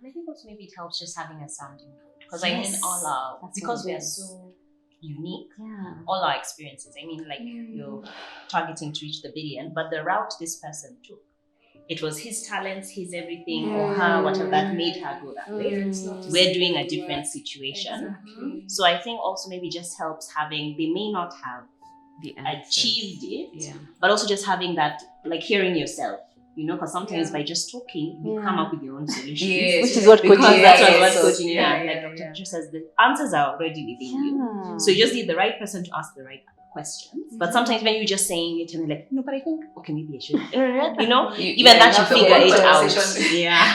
I think also maybe it helps just having a sounding board. Because I mean, because we are so unique, all our experiences. I mean, like you're targeting to reach the billion, but the route this person took, it was his talents, his everything, or her, whatever that made her go that way. We're doing a different situation. Exactly. So I think also maybe just helps having, they may not have achieved it, but also just having that, like hearing yourself. Because sometimes by just talking, you come up with your own solutions. Which is what coaching is. That's what coaching is. Like Dr. Patricia says, the answers are already within you. So you just need the right person to ask the right questions. But sometimes when you're just saying it and you're like, no, but I think, okay, maybe I should. Even that you figure it out.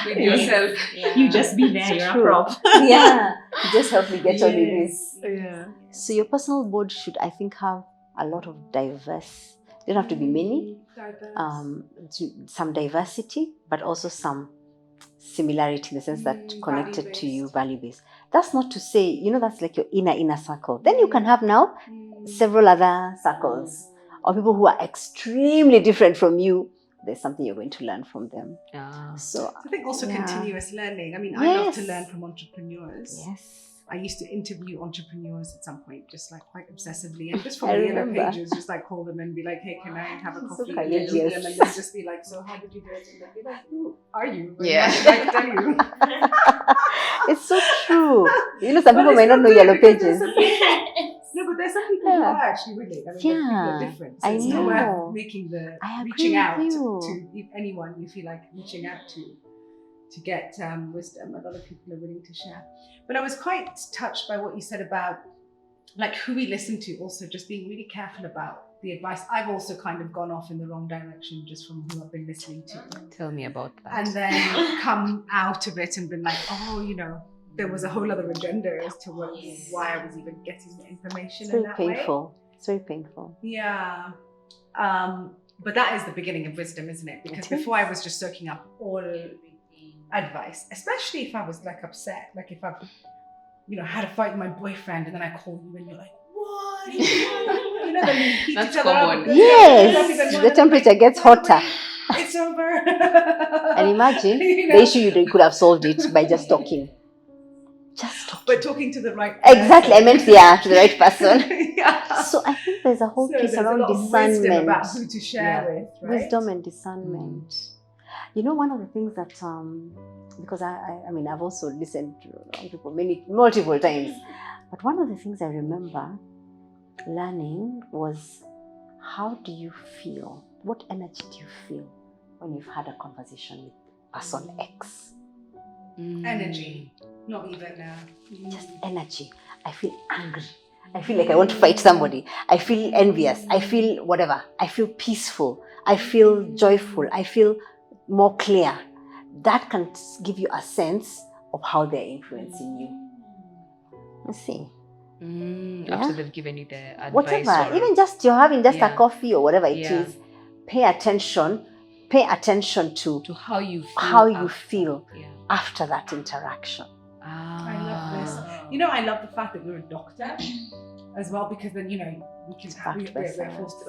With yourself. You just be there, you're a prop. Just help me get on with this. So your personal board should, I think, have a lot of diverse. They don't have to be many. Some diversity, but also some similarity in the sense that connected to you, value-based. That's not to say, that's like your inner circle. Then you can have now several other circles or people who are extremely different from you. There's something you're going to learn from them. So I think also continuous learning. I mean, I love to learn from entrepreneurs. I used to interview entrepreneurs at some point, just like quite obsessively, and just from the Yellow Pages, just like call them and be like, "Hey, can I have a coffee?" And then just be like, "So how did you do it?" And they'd be like, "Who are you? Why should I tell you?" It's so true. Some people may not know Yellow Pages. No, but there's some people who are actually relate. I mean, people are different. So it's not worth reaching out to anyone you feel like reaching out to get wisdom. A lot of people are willing to share. But I was quite touched by what you said about like who we listen to, also just being really careful about the advice. I've also kind of gone off in the wrong direction just from who I've been listening to. Tell me about that. And then come out of it and been like, there was a whole other agenda as to why I was even getting the information. It's very painful. It's very painful. Yeah. But that is the beginning of wisdom, isn't it? Because before I was just soaking up all advice, especially if I was like upset, like if I've had a fight with my boyfriend and then I call you and you're like, what? Then we heat each other up. Yes, the temperature gets hotter. It's over. And imagine the issue you could have solved it by just talking. But talking to the right person. Exactly, I meant to the right person. So I think there's a whole piece around discernment about who to share with, right? Wisdom and discernment. One of the things that because I mean I've also listened to people multiple times, but one of the things I remember learning was, how do you feel? What energy do you feel when you've had a conversation with person X? Energy, not even just energy. I feel angry. I feel like I want to fight somebody. I feel envious. I feel whatever. I feel peaceful. I feel joyful. I feel more clear. That can give you a sense of how they're influencing you. Let's see. After they've given you the advice. Whatever. Even just you're having just a coffee or whatever it is. Pay attention to how you feel after that interaction. I love this. I love the fact that you're a doctor as well, because then we're forced to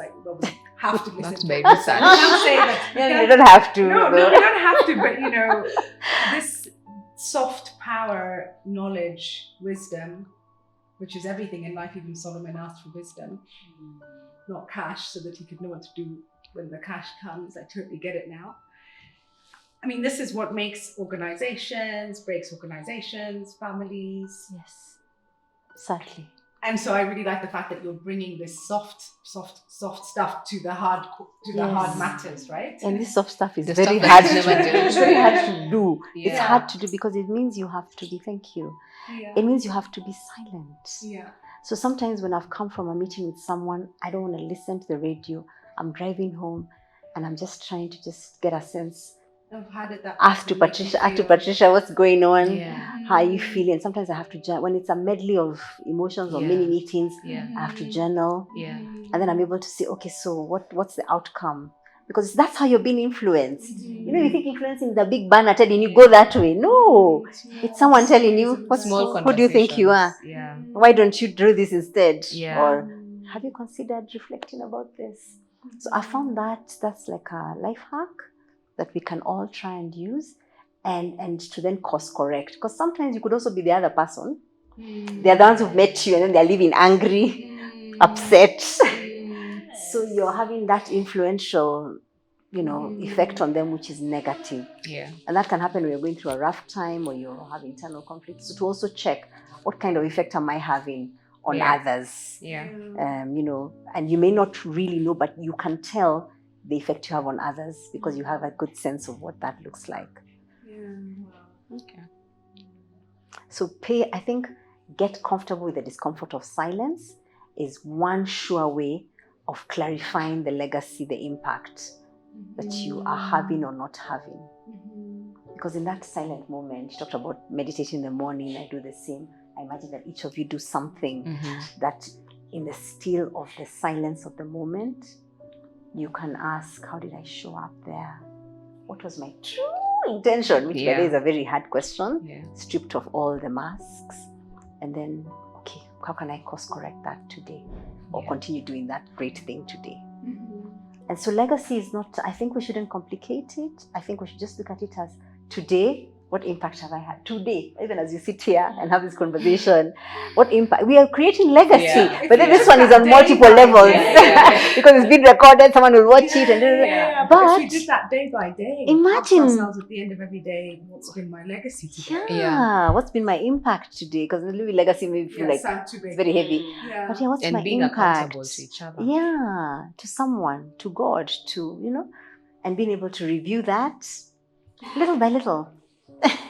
have to listen. That's very sad. You don't have to. No, we don't have to. But this soft power, knowledge, wisdom, which is everything in life. Even Solomon asked for wisdom, not cash, so that he could know what to do when the cash comes. I totally get it now. I mean, this is what breaks organizations, families. Yes, certainly. And so I really like the fact that you're bringing this soft stuff to the hard matters, right? And this soft stuff is very hard to do. It's very hard to do. Yeah. It's hard to do because it means you have to be. Thank you. Yeah. It means you have to be silent. Yeah. So sometimes when I've come from a meeting with someone, I don't want to listen to the radio. I'm driving home, and I'm just trying to just get a sense. How did that ask to Patricia what's going on, how are you feeling. Sometimes I have to journal. When it's a medley of emotions or mini meetings, I have to journal, and then I'm able to say, okay, so what's the outcome? Because that's how you're being influenced. You think influencing the big banner telling you go that way. No, it's someone telling you who do you think you are? Why don't you do this instead? Or have you considered reflecting about this? So I found that's like a life hack that we can all try and use. and to then course correct. Because sometimes you could also be the other person. They're the ones who've met you and then they're leaving angry, upset. So you're having that influential, effect on them, which is negative. Yeah. And that can happen when you're going through a rough time or you have internal conflict. So to also check, what kind of effect am I having on others? Yeah. And you may not really know, but you can tell the effect you have on others because you have a good sense of what that looks like. Okay. So I think get comfortable with the discomfort of silence is one sure way of clarifying the legacy, the impact that you are having or not having. Because in that silent moment, you talked about meditating in the morning, I do the same. I imagine that each of you do something that in the still of the silence of the moment, you can ask, how did I show up there? What was my true intention? Which by the way is a very hard question, stripped of all the masks. And then, okay, how can I course correct that today? Or continue doing that great thing today? And so legacy is not, I think we shouldn't complicate it. I think we should just look at it as today, what impact have I had today? Even as you sit here and have this conversation, what impact? We are creating legacy, but then this one is on multiple levels because it's been recorded. Someone will watch it, but if we did that day by day, imagine ask ourselves at the end of every day, what's been my legacy today? What's been my impact today? Because living legacy may feel like it's very heavy, but what's my being impact? Accountable to each other. To someone, to God, to and being able to review that little by little.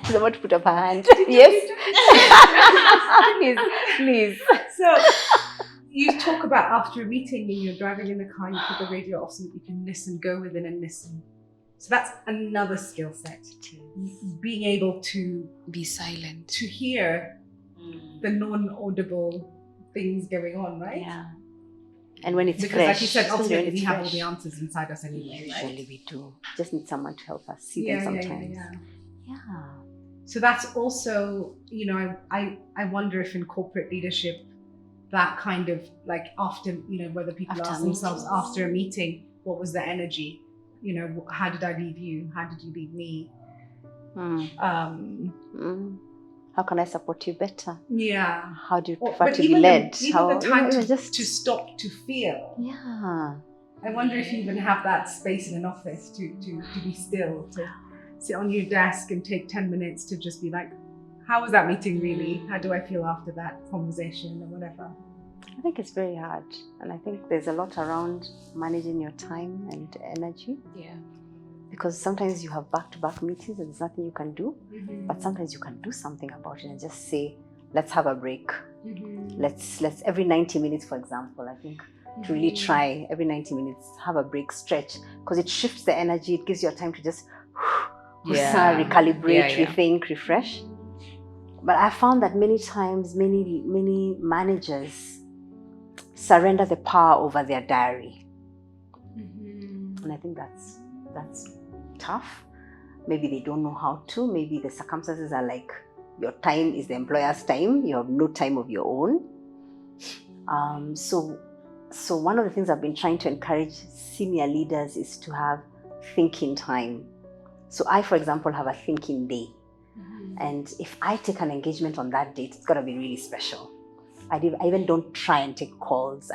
She's about to put up her hand. Yes. please. So you talk about after a meeting when you're driving in the car, you put the radio off so that you can listen, go within and listen. So that's another skill set. Being able to be silent, to hear the non-audible things going on, right? Yeah. And when it's because fresh, like you said, ultimately we have all fresh. the answers inside us anyway. Usually we do. Just need someone to help us see them sometimes. Yeah. So that's also, I wonder if in corporate leadership, that kind of like after, whether people ask themselves after a meeting, what was the energy? How did I leave you? How did you leave me? How can I support you better? Yeah. How do you prefer to be led? Even the time just to stop to feel. Yeah. I wonder if you even have that space in an office to be still, to sit on your desk and take 10 minutes to just be like, how was that meeting really? How do I feel after that conversation or whatever? I think it's very hard. And I think there's a lot around managing your time and energy. Yeah. Because sometimes you have back-to-back meetings and there's nothing you can do. But sometimes you can do something about it and just say, let's have a break. Let's every 90 minutes, for example, I think to really try every 90 minutes, have a break, stretch, because it shifts the energy. It gives you time to just recalibrate, rethink, refresh. But I found that many times, many managers surrender the power over their diary. And I think that's tough. Maybe they don't know how to. Maybe the circumstances are like your time is the employer's time. You have no time of your own. So one of the things I've been trying to encourage senior leaders is to have thinking time. So I, for example, have a thinking day. And if I take an engagement on that date, it's got to be really special. I even don't try and take calls.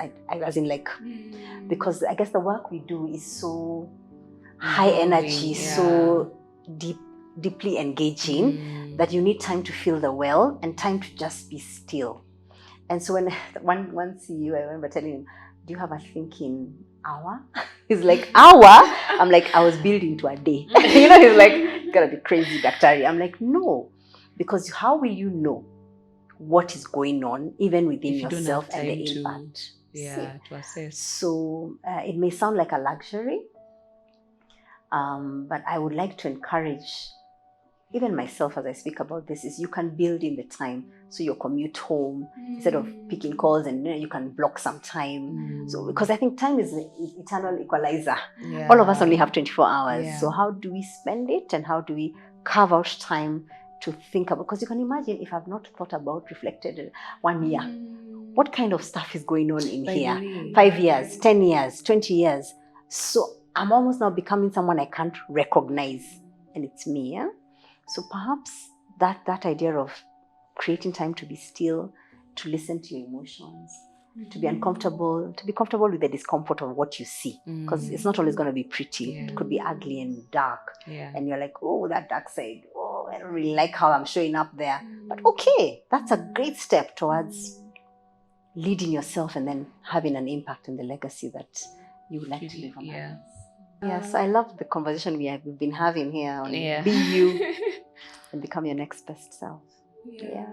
Because I guess the work we do is so high energy, so deeply engaging that you need time to feel the well and time to just be still. And so when one CEO, I remember telling him, do you have a thinking hour? He's like, hour? I'm like, I was building to a day. He's like, it's gotta be crazy, Daktari. I'm like, no, because how will you know what is going on even within yourself and the impact? To assess. So it may sound like a luxury, but I would like to encourage even myself as I speak about this is you can build in the time. So your commute home, instead of picking calls, and you can block some time. So because I think time is the eternal equalizer. All of us only have 24 hours. So how do we spend it and how do we carve out time to think about? Because you can imagine if I've not thought about, reflected 1 year, what kind of stuff is going on in here? 5 years, 10 years, 20 years. So I'm almost now becoming someone I can't recognize. And it's me, So perhaps that idea of creating time to be still, to listen to your emotions, to be uncomfortable, to be comfortable with the discomfort of what you see. Because it's not always going to be pretty. Yeah. It could be ugly and dark. Yeah. And you're like, oh, that dark side. Oh, I don't really like how I'm showing up there. But okay, that's a great step towards leading yourself and then having an impact in the legacy that you would like to leave on others. Yes, I love the conversation we've been having here on be you and become your next best self. Yeah.